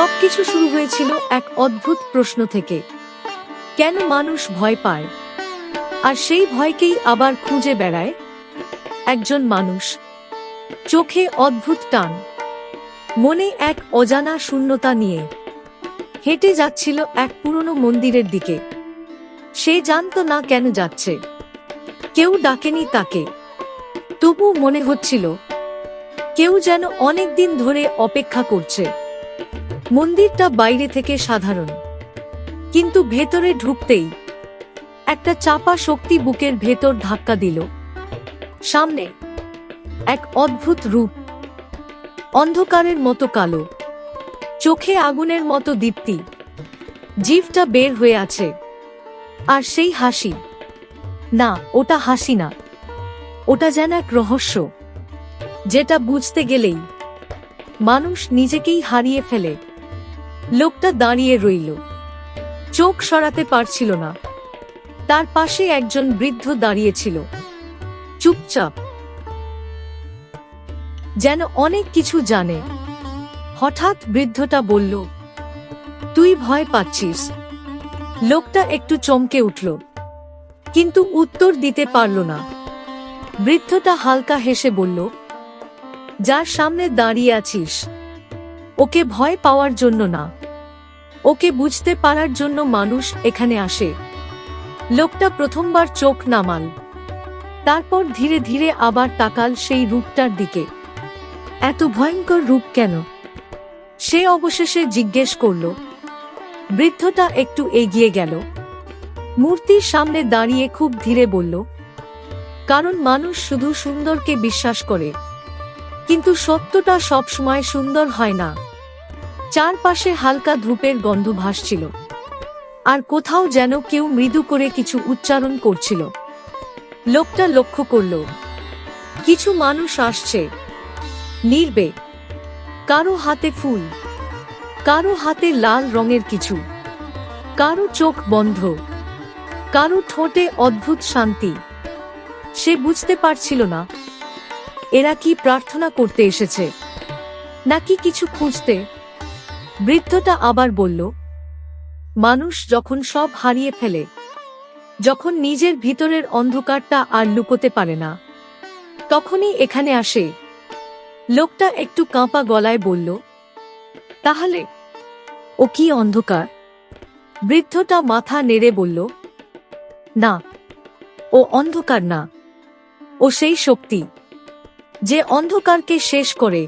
সবকিছু শুরু হয়েছিল এক অদ্ভুত প্রশ্ন থেকে, কেন মানুষ ভয় পায়, আর সেই ভয়কেই আবার খুঁজে বেড়ায়। একজন মানুষ, চোখে অদ্ভুত টান, মনে এক অজানা শূন্যতা নিয়ে হেঁটে যাচ্ছিল এক পুরনো মন্দিরের দিকে। সে জানত না কেন যাচ্ছে, কেউ ডাকেনি তাকে, তবু মনে হচ্ছিল কেউ যেন অনেক দিন ধরে অপেক্ষা করছে। মন্দিরটা বাইরে থেকে সাধারণ, কিন্তু ভেতরে ঢুকতেই একটা চাপা শক্তি বুকের ভেতর ধাক্কা দিল। সামনে এক অদ্ভুত রূপ, অন্ধকারের মতো কালো, চোখে আগুনের মতো দীপ্তি, জিভটা বের হয়ে আছে। আর সেই হাসি, না ওটা হাসি না, ওটা যেন এক রহস্য, যেটা বুঝতে গেলেই মানুষ নিজেকেই হারিয়ে ফেলে। লোকটা দাঁড়িয়ে রইল, চোখ সরাতে পারছিল না। তার পাশে একজন বৃদ্ধ দাঁড়িয়েছিল, চুপচাপ, যেন অনেক কিছু জানে। হঠাৎ বৃদ্ধটা বলল, তুই ভয় পাচ্ছিস? লোকটা একটু চমকে উঠল, কিন্তু উত্তর দিতে পারল না। বৃদ্ধটা হালকা হেসে বলল, যার সামনে দাঁড়িয়ে আছিস, ওকে ভয় পাওয়ার জন্য না, ওকে বুঝতে পারার জন্য মানুষ এখানে আসে। লোকটা প্রথমবার চোখ নামাল, তারপর ধীরে ধীরে আবার তাকাল সেই রূপটার দিকে। এত ভয়ঙ্কর রূপ কেন? সে অবশেষে জিজ্ঞেস করল। বৃদ্ধটা একটু এগিয়ে গেল, মূর্তির সামনে দাঁড়িয়ে খুব ধীরে বলল, কারণ মানুষ শুধু সুন্দরকে বিশ্বাস করে, কিন্তু সত্যটা সবসময় সুন্দর হয় না। চারপাশে হালকা ধূপের গন্ধ ভাসছিল, আর কোথাও যেন কেউ মৃদু করে কিছু উচ্চারণ করছিল। লোকটা লক্ষ্য করল, কিছু মানুষ আসছে, নির্বে, কারো হাতে ফুল, কারো হাতে লাল রঙের কিছু, কারো চোখ বন্ধ, কারো ঠোঁটে অদ্ভুত শান্তি। সে বুঝতে পারছিল না এরা কি প্রার্থনা করতে এসেছে, নাকি কিছু খুঁজতে। বৃদ্ধটা আবার বলল, মানুষ যখন সব হারিয়ে ফেলে, যখন নিজের ভিতরের অন্ধকারটা আর লুকোতে পারে না, তখনই এখানে আসে। লোকটা একটু কাঁপা গলায় বলল, তাহলে ও কি অন্ধকার? বৃদ্ধটা মাথা নেড়ে বলল, না, ও অন্ধকার না, ও সেই শক্তি যে অন্ধকারকে শেষ করে।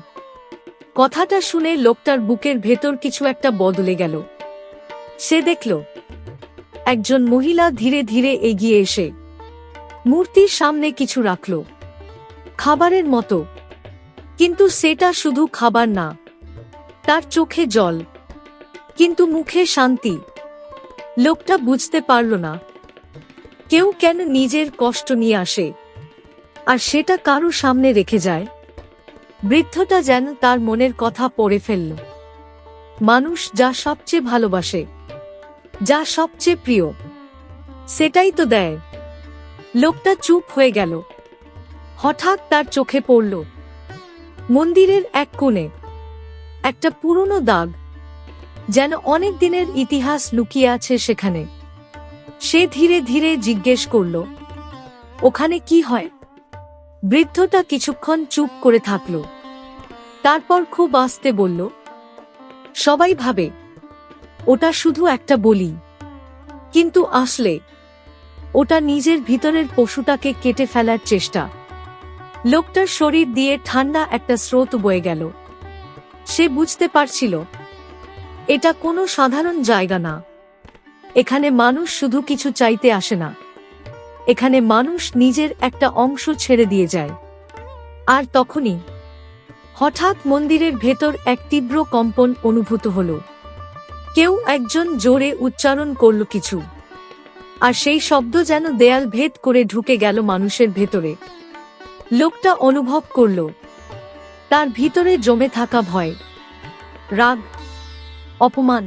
কথাটা শুনে লোকটার বুকের ভেতর কিছু একটা বদলে গেল। সে দেখল একজন মহিলা ধীরে ধীরে এগিয়ে এসে মূর্তির সামনে কিছু রাখল, খাবারের মতো, কিন্তু সেটা শুধু খাবার না। তার চোখে জল, কিন্তু মুখে শান্তি। লোকটা বুঝতে পারল না কেউ কেন নিজের কষ্ট নিয়ে আসে, আর সেটা কারো সামনে রেখে যায়। বৃদ্ধটা যেন তার মনের কথা পড়ে ফেলল। মানুষ যা সবচেয়ে ভালোবাসে, যা সবচেয়ে প্রিয়, সেটাই তো দেয়। লোকটা চুপ হয়ে গেল। হঠাৎ তার চোখে পড়ল মন্দিরের এক কোণে একটা পুরনো দাগ, যেন অনেক দিনের ইতিহাস লুকিয়ে আছে সেখানে। সে ধীরে ধীরে জিজ্ঞেস করল, ওখানে কি হয়? বৃদ্ধটা কিছুক্ষণ চুপ করে থাকল, তারপর খুব আস্তে বলল, সবাই ভাবে ওটা শুধু একটা বলি, কিন্তু আসলে ওটা নিজের ভিতরের পশুটাকে কেটে ফেলার চেষ্টা। লোকটার শরীর দিয়ে ঠান্ডা একটা স্রোত বয়ে গেল। সে বুঝতে পারছিল এটা কোনো সাধারণ জায়গা না। এখানে মানুষ শুধু কিছু চাইতে আসে না, এখানে মানুষ নিজের একটা অংশ ছেড়ে দিয়ে যায়। আর তখনই হঠাৎ মন্দিরের ভেতর এক তীব্র কম্পন অনুভূত হল। কেউ একজন জোরে উচ্চারণ করল কিছু, আর সেই শব্দ যেন দেয়াল ভেদ করে ঢুকে গেল মানুষের ভেতরে। লোকটা অনুভব করল তার ভিতরে জমে থাকা ভয়, রাগ, অপমান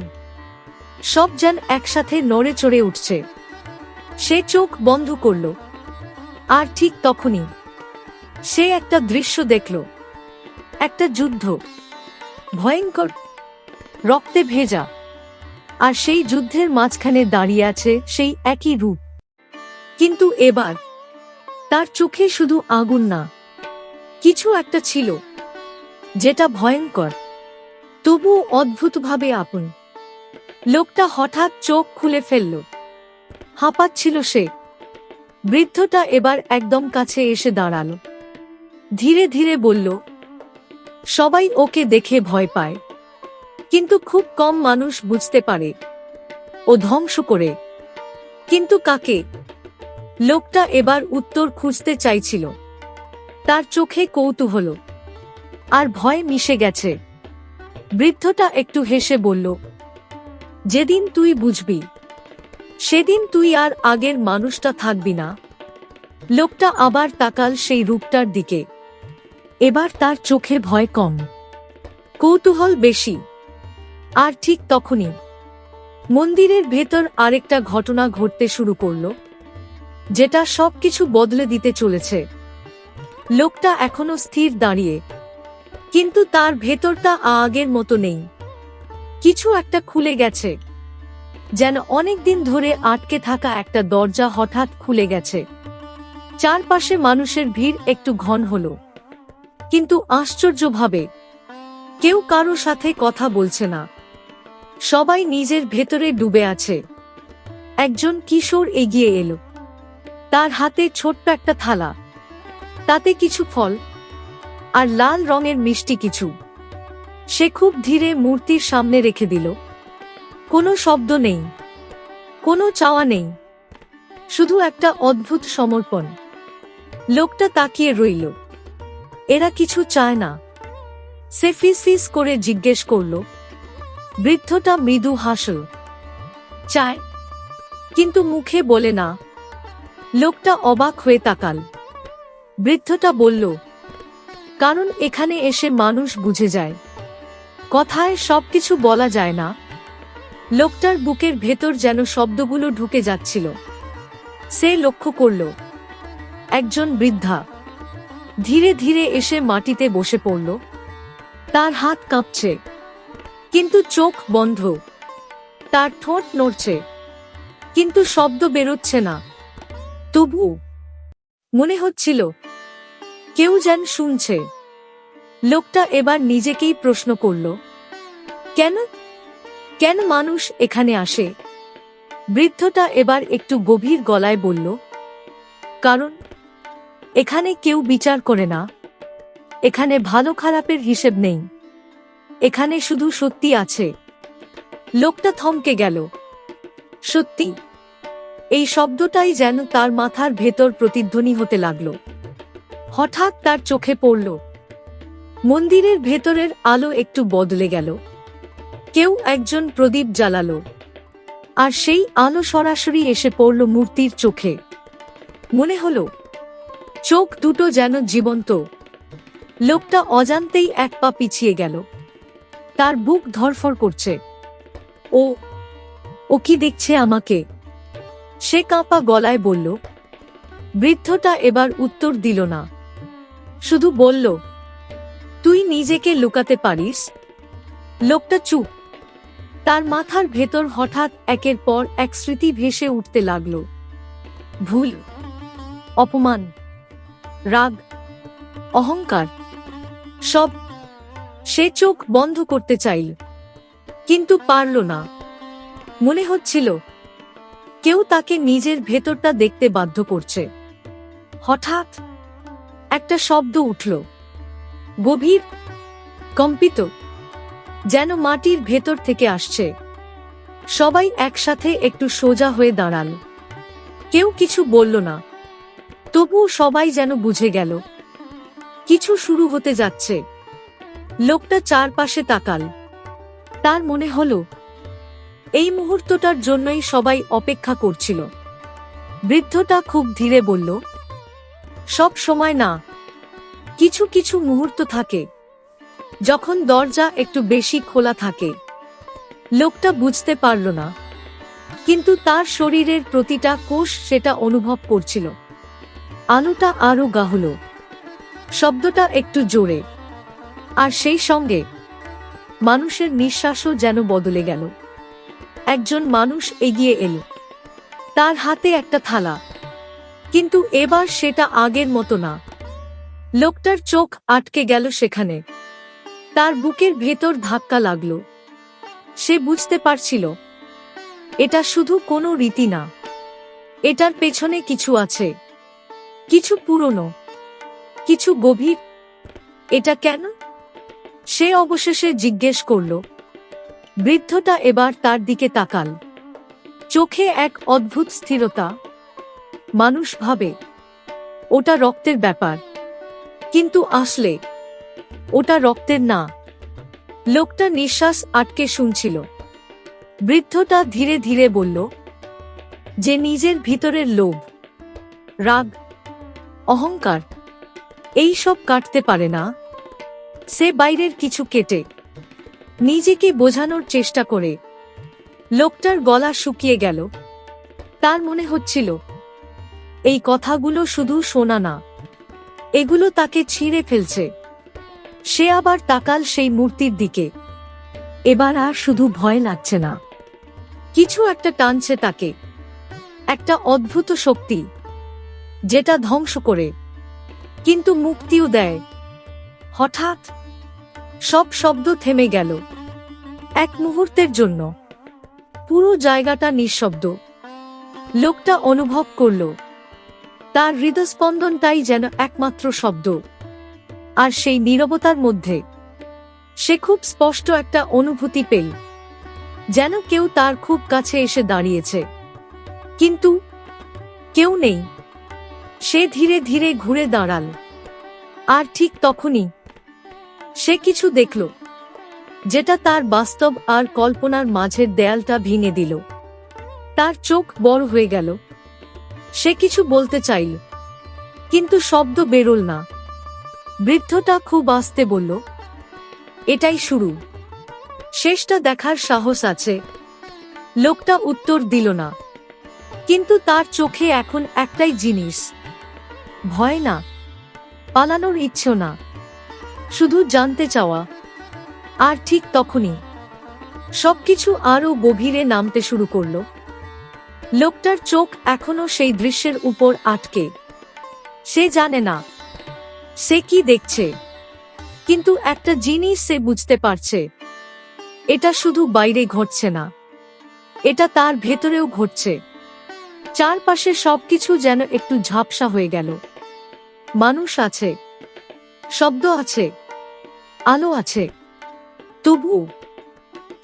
সব যেন একসাথে নড়ে চড়ে উঠছে। সে চোখ বন্ধ করল, আর ঠিক তখনই সে একটা দৃশ্য দেখল, একটা যুদ্ধ, ভয়ঙ্কর, রক্তে ভেজা, আর সেই যুদ্ধের মাঝখানে দাঁড়িয়ে আছে সেই একই রূপ। কিন্তু এবার তার চোখে শুধু আগুন না, কিছু একটা ছিল যেটা ভয়ঙ্কর, তবু অদ্ভুতভাবে আপন। লোকটা হঠাৎ চোখ খুলে ফেলল, হাঁপাচ্ছিল সে। বৃদ্ধটা এবার একদম কাছে এসে দাঁড়ালো, ধীরে ধীরে বলল, সবাই ওকে দেখে ভয় পায়, কিন্তু খুব কম মানুষ বুঝতে পারে ও ধ্বংস করে। কিন্তু কাকে? লোকটা এবার উত্তর খুঁজতে চাইছিল। তার চোখে কৌতূহল আর ভয় মিশে গেছে। বৃদ্ধটা একটু হেসে বলল, যেদিন তুই বুঝবি, সেদিন তুই আর আগের মানুষটা থাকবি না। লোকটা আবার তাকাল সেই রূপটার দিকে। এবার তার চোখে ভয় কম, কৌতূহল বেশি। আর ঠিক তখনই মন্দিরের ভেতর আরেকটা ঘটনা ঘটতে শুরু করল, যেটা সবকিছু বদলে দিতে চলেছে। লোকটা এখনো স্থির দাঁড়িয়ে, কিন্তু তার ভেতরটা আগের মতো নেই। কিছু একটা খুলে গেছে, যেন অনেকদিন ধরে আটকে থাকা একটা দরজা হঠাৎ খুলে গেছে। চারপাশে মানুষের ভিড় একটু ঘন হলো, কিন্তু আশ্চর্যভাবে কেউ কারো সাথে কথা বলছে না। সবাই নিজের ভেতরে ডুবে আছে। একজন কিশোর এগিয়ে এলো, তার হাতে ছোট্ট একটা থালা, তাতে কিছু ফল আর লাল রঙের মিষ্টি কিছু। সে খুব ধীরে মূর্তির সামনে রেখে দিল। কোনো শব্দ নেই, কোনো চাওয়া নেই, শুধু একটা অদ্ভুত সমর্পণ। লোকটা তাকিয়ে রইল। এরা কিছু চায় না। সে ফিস করে জিজ্ঞেস করল। বৃদ্ধটা মৃদু হাসল। চায়, কিন্তু মুখে বলে না। লোকটা অবাক হয়ে তাকাল। বৃদ্ধটা বলল, কারণ এখানে এসে মানুষ বুঝে যায়, কথায় সবকিছু বলা যায় না। লোকটার বুকের ভেতর যেন শব্দগুলো ঢুকে যাচ্ছিল। সে লক্ষ্য করল, একজন বৃদ্ধা ধীরে ধীরে এসে মাটিতে বসে পড়ল। তার হাত কাঁপছে, কিন্তু চোখ বন্ধ। তার ঠোঁট নড়ছে, কিন্তু শব্দ বেরোচ্ছে না। তবু মনে হচ্ছিল কেউ যেন শুনছে। লোকটা এবার নিজেকেই প্রশ্ন করল, কেন কেন মানুষ এখানে আসে? বৃদ্ধটা এবার একটু গভীর গলায় বলল, কারণ এখানে কেউ বিচার করে না। এখানে ভালো খারাপের হিসেব নেই। এখানে শুধু সত্যি আছে। লোকটা থমকে গেল। সত্যি, এই শব্দটাই যেন তার মাথার ভেতর প্রতিধ্বনি হতে লাগল। হঠাৎ তার চোখে পড়ল, মন্দিরের ভেতরের আলো একটু বদলে গেল। কেউ একজন প্রদীপ জ্বালালো, আর সেই আলো সরাসরি এসে পড়ল মূর্তির চোখে। মনে হলো চোখ দুটো যেন জীবন্ত। লোকটা অজান্তেই এক পা পিছিয়ে গেল। তার বুক ধড়ফড় করছে। ও ও কি দেখছে আমাকে? সে কাঁপা গলায় বলল। বৃদ্ধটা এবার উত্তর দিল না, শুধু বলল, তুই নিজেকে লুকাতে পারিস? লোকটা চুপ। তার মাথার ভেতর হঠাৎ একের পর এক স্মৃতি ভেসে উঠতে লাগল। ভুল, অপমান, রাগ, অহংকার, সব। সে চোখ বন্ধ করতে চাইল, কিন্তু পারল না। মনে হচ্ছিল কেউ তাকে নিজের ভেতরটা দেখতে বাধ্য করছে। হঠাৎ একটা শব্দ উঠল, গভীর, কম্পিত, যেন মাটির ভেতর থেকে আসছে। সবাই একসাথে একটু সোজা হয়ে দাঁড়াল। কেউ কিছু বলল না, তবুও সবাই যেন বুঝে গেল কিছু শুরু হতে যাচ্ছে। লোকটা চারপাশে তাকাল। তার মনে হলো এই মুহূর্তটার জন্যই সবাই অপেক্ষা করছিল। বৃদ্ধটা খুব ধীরে বলল, সব সময় না, কিছু কিছু মুহূর্ত থাকে যখন দরজা একটু বেশি খোলা থাকে। লোকটা বুঝতে পারল না, কিন্তু তার শরীরের প্রতিটা কোষ সেটা অনুভব করছিল। আলোটা আরো গাঢ়, শব্দটা একটু জোরে, আর সেই সঙ্গে মানুষের নিঃশ্বাসও যেন বদলে গেল। একজন মানুষ এগিয়ে এলো, তার হাতে একটা থালা, কিন্তু এবার সেটা আগের মতো না। লোকটার চোখ আটকে গেল সেখানে। তার বুকের ভেতর ধাক্কা লাগলো। সে বুঝতে পারছিল এটা শুধু কোনো রীতি না, এটার পেছনে কিছু আছে, কিছু পুরনো, কিছু গভীর। এটা কেন? সে অবশেষে জিজ্ঞেস করল। বৃদ্ধটা এবার তার দিকে তাকাল, চোখে এক অদ্ভুত স্থিরতা। মানুষ ভাবে ওটা রক্তের ব্যাপার, কিন্তু আসলে ওটা রক্তের না। লোকটা নিঃশ্বাস আটকে শুনছিল। বৃদ্ধটা ধীরে ধীরে বলল, যে নিজের ভিতরের লোভ, রাগ, অহংকার এই সব কাটতে পারে না, সে বাইরের কিছু কেটে নিজেকে বোঝানোর চেষ্টা করে। লোকটার গলা শুকিয়ে গেল। তার মনে হচ্ছিল এই কথাগুলো শুধু শোনা না, এগুলো তাকে ছিঁড়ে ফেলছে। সে আবার তাকাল সেই মূর্তির দিকে। এবার আর শুধু ভয় লাগছে না, কিছু একটা টানছে তাকে, একটা অদ্ভুত শক্তি, যেটা ধ্বংস করে কিন্তু মুক্তিও দেয়। হঠাৎ সব শব্দ থেমে গেল। এক মুহূর্তের জন্য পুরো জায়গাটা নিঃশব্দ। লোকটা অনুভব করল তার হৃদস্পন্দনটাই যেন একমাত্র শব্দ। আর সেই নীরবতার মধ্যে সে খুব স্পষ্ট একটা অনুভূতি পেল, যেন কেউ তার খুব কাছে এসে দাঁড়িয়েছে, কিন্তু কেউ নেই। সে ধীরে ধীরে ঘুরে দাঁড়াল, আর ঠিক তখনই সে কিছু দেখল, যেটা তার বাস্তব আর কল্পনার মাঝের দেয়ালটা ভেঙে দিল। তার চোখ বড় হয়ে গেল। সে কিছু বলতে চাইল, কিন্তু শব্দ বেরোল না। বৃদ্ধটা খুব আস্তে বলল, এটাই শুরু, শেষটা দেখার সাহস আছে? লোকটা উত্তর দিল না, কিন্তু তার চোখে এখন একটাই জিনিস, ভয় না, পালানোর ইচ্ছে না, শুধু জানতে চাওয়া। আর ঠিক তখনই সবকিছু আরো গভীরে নামতে শুরু করল। লোকটার চোখ এখনো সেই দৃশ্যের উপর আটকে। সে জানে না সে কি দেখছে, কিন্তু একটা জিনিস সে বুঝতে পারছে, এটা শুধু বাইরে ঘটছে না, এটা তার ভেতরেও ঘটছে। চারপাশে সবকিছু যেন একটু ঝাপসা হয়ে গেল। মানুষ আছে, শব্দ আছে, আলো আছে, তবুও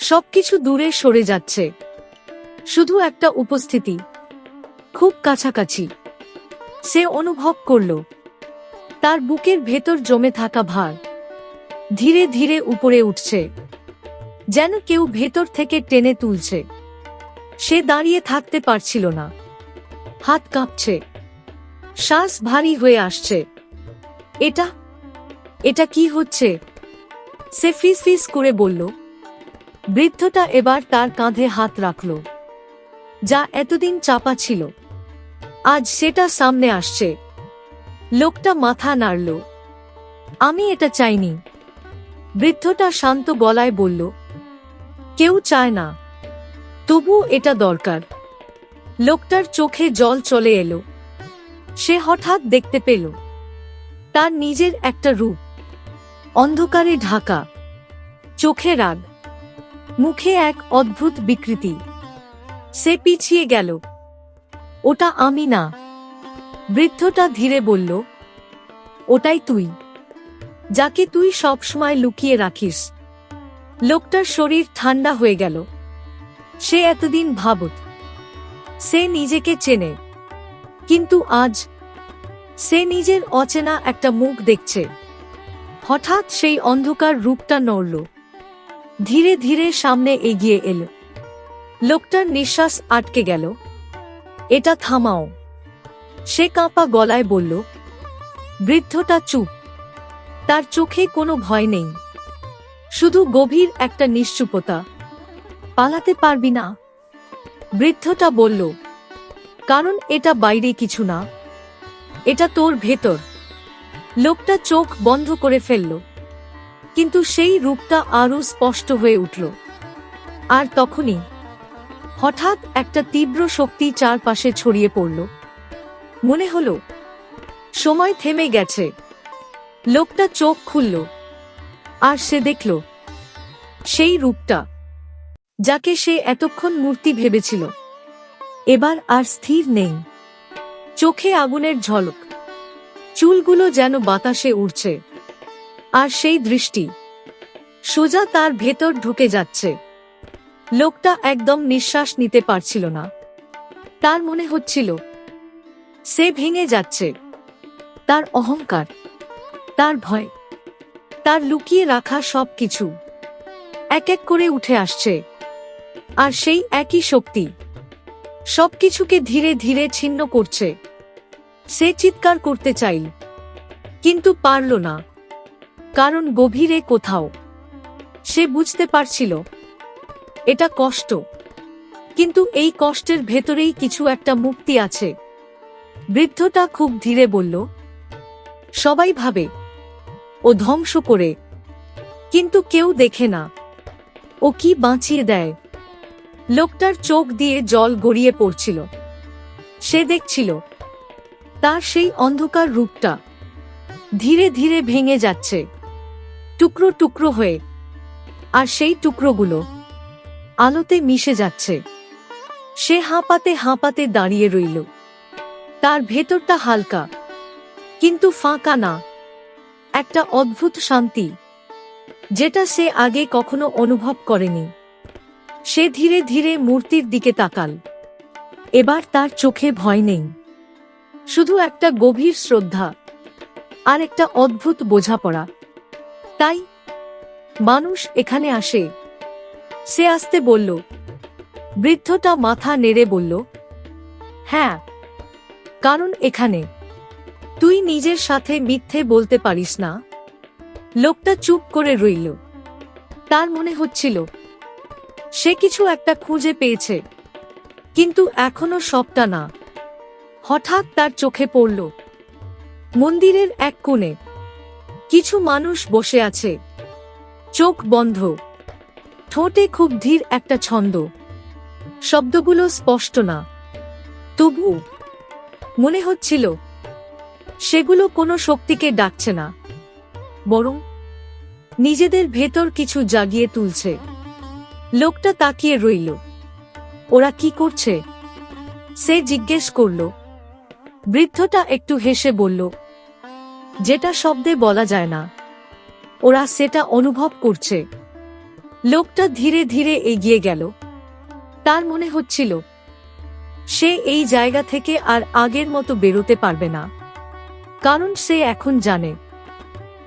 সবকিছু দূরে সরে যাচ্ছে। শুধু একটা উপস্থিতি, খুব কাছাকাছি। সে অনুভব করল তার বুকের ভেতর জমে থাকা ভার ধীরে ধীরে উপরে উঠছে, যেন কেউ ভেতর থেকে টেনে তুলছে। সে দাঁড়িয়ে থাকতে পারছিল না, হাত কাঁপছে, শ্বাস ভারী হয়ে আসছে। এটা এটা কি হচ্ছে? সে ফিস ফিস করে বলল। বৃদ্ধটা এবার তার কাঁধে হাত রাখল। যা এতদিন চাপা ছিল, আজ সেটা সামনে আসছে। লোকটা মাথা নাড়ল। আমি এটা চাইনি। বৃদ্ধটা শান্ত গলায় বলল, কেউ চায় না, তবুও এটা দরকার। লোকটার চোখে জল চলে এলো। সে হঠাৎ দেখতে পেল তার নিজের একটা রূপ, অন্ধকারে ঢাকা, চোখে রাগ, মুখে এক অদ্ভুত বিকৃতি। সে পিছিয়ে গেল। ওটা আমি না। বৃদ্ধটা ধীরে বলল, ওটাই তুই, যাকে তুই সবসময় লুকিয়ে রাখিস। লোকটার শরীর ঠান্ডা হয়ে গেল। সে এতদিন ভাবত সে নিজেকে চেনে, কিন্তু আজ সে নিজের অচেনা একটা মুখ দেখছে। হঠাৎ সেই অন্ধকার রূপটা নড়ল, ধীরে ধীরে সামনে এগিয়ে এল। লোকটার নিঃশ্বাস আটকে গেল। এটা থামাও, সে কাঁপা গলায় বলল। বৃদ্ধটা চুপ। তার চোখে কোনো ভয় নেই, শুধু গভীর একটা নিশ্চুপতা। পালাতে পারবি না, বৃদ্ধটা বলল, কারণ এটা বাইরে কিছু না, এটা তোর ভেতর। লোকটা চোখ বন্ধ করে ফেলল। কিন্তু সেই রূপটা আরো স্পষ্ট হয়ে উঠল। আর তখনই হঠাৎ একটা তীব্র শক্তি চারপাশে ছড়িয়ে পড়ল। মনে হলো সময় থেমে গেছে। লোকটা চোখ খুলল, আর সে দেখল সেই রূপটা, যাকে সে এতক্ষণ মূর্তি ভেবেছিল, এবার আর স্থির নেই। চোখে আগুনের ঝলক, চুলগুলো যেন বাতাসে উড়ছে, আর সেই দৃষ্টি সোজা তার ভেতর ঢুকে যাচ্ছে। লোকটা একদম নিঃশ্বাস নিতে পারছিল না। তার মনে হচ্ছিল সে ভেঙে যাচ্ছে। তার অহংকার, তার ভয়, তার লুকিয়ে রাখা সবকিছু এক এক করে উঠে আসছে। আর সেই একই শক্তি সবকিছুকে ধীরে ধীরে ছিন্ন করছে। সে চিৎকার করতে চাইল, কিন্তু পারল না, কারণ গভীরে কোথাও সে বুঝতে পারছিল এটা কষ্ট, কিন্তু এই কষ্টের ভেতরেই কিছু একটা মুক্তি আছে। বৃদ্ধটা খুব ধীরে বলল, সবাই ভাবে ও ধ্বংস করে, কিন্তু কেউ দেখে না ও কি বাঁচিয়ে দেয়। লোকটার চোখ দিয়ে জল গড়িয়ে পড়ছিল। সে দেখছিল তার সেই অন্ধকার রূপটা ধীরে ধীরে ভেঙে যাচ্ছে, টুকরো টুকরো হয়ে, আর সেই টুকরোগুলো আলোতে মিশে যাচ্ছে। সে হাঁপাতে হাঁপাতে দাঁড়িয়ে রইল। তার ভেতরটা হালকা, কিন্তু ফাঁকা না, একটা অদ্ভুত শান্তি, যেটা সে আগে কখনো অনুভব করেনি। সে ধীরে ধীরে মূর্তির দিকে তাকাল। এবার তার চোখে ভয় নেই, শুধু একটা গভীর শ্রদ্ধা আর একটা অদ্ভুত বোঝাপড়া। তাই মানুষ এখানে আসে? সে আস্তে বলল। বৃদ্ধটা মাথা নেড়ে বলল, হ্যাঁ, কারণ এখানে তুই নিজের সাথে মিথ্যে বলতে পারিস না। লোকটা চুপ করে রইল। তার মনে হচ্ছিল সে কিছু একটা খুঁজে পেয়েছে, কিন্তু এখনো সবটা না। হঠাৎ তার চোখে পড়ল মন্দিরের এক কোণে কিছু মানুষ বসে আছে, চোখ বন্ধ, ঠোঁটে খুব ধীর একটা ছন্দ। শব্দগুলো স্পষ্ট না, তবু মনে হচ্ছিল সেগুলো কোনো শক্তিকে ডাকছে না, বরং নিজেদের ভেতর কিছু জাগিয়ে তুলছে। লোকটা তাকিয়ে রইল। ওরা কি করছে? সে জিজ্ঞেস করল। বৃদ্ধটা একটু হেসে বলল, যেটা শব্দে বলা যায় না, ওরা সেটা অনুভব করছে। লোকটা ধীরে ধীরে এগিয়ে গেল। তার মনে হচ্ছিল সে এই জায়গা থেকে আর আগের মতো বেরোতে পারবে না, কারণ সে এখন জানে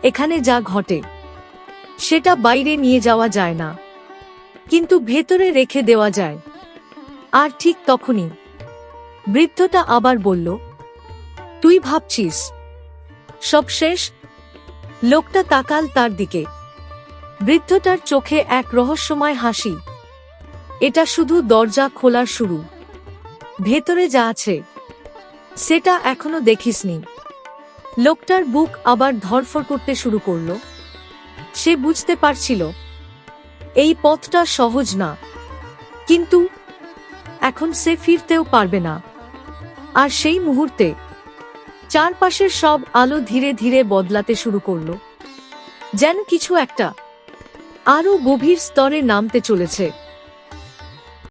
এখানে যা ঘটে সেটা বাইরে নিয়ে যাওয়া যায় না, কিন্তু ভেতরে রেখে দেওয়া যায়। আর ঠিক তখনই বৃদ্ধটা আবার বলল, তুই ভাবছিস সব শেষ? লোকটা তাকাল তার দিকে। বৃদ্ধটার চোখে এক রহস্যময় হাসি। এটা শুধু দরজা খোলার শুরু। ভেতরে যা আছে সেটা এখনো দেখিসনি। লোকটার বুক আবার ধড়ফড় করতে শুরু করল। সে বুঝতে পারছিল এই পথটা সহজ না, কিন্তু এখন সে ফিরতেও পারবে না। আর সেই মুহূর্তে চারপাশের সব আলো ধীরে ধীরে বদলাতে শুরু করল, যেন কিছু একটা আরো গভীর স্তরে নামতে চলেছে।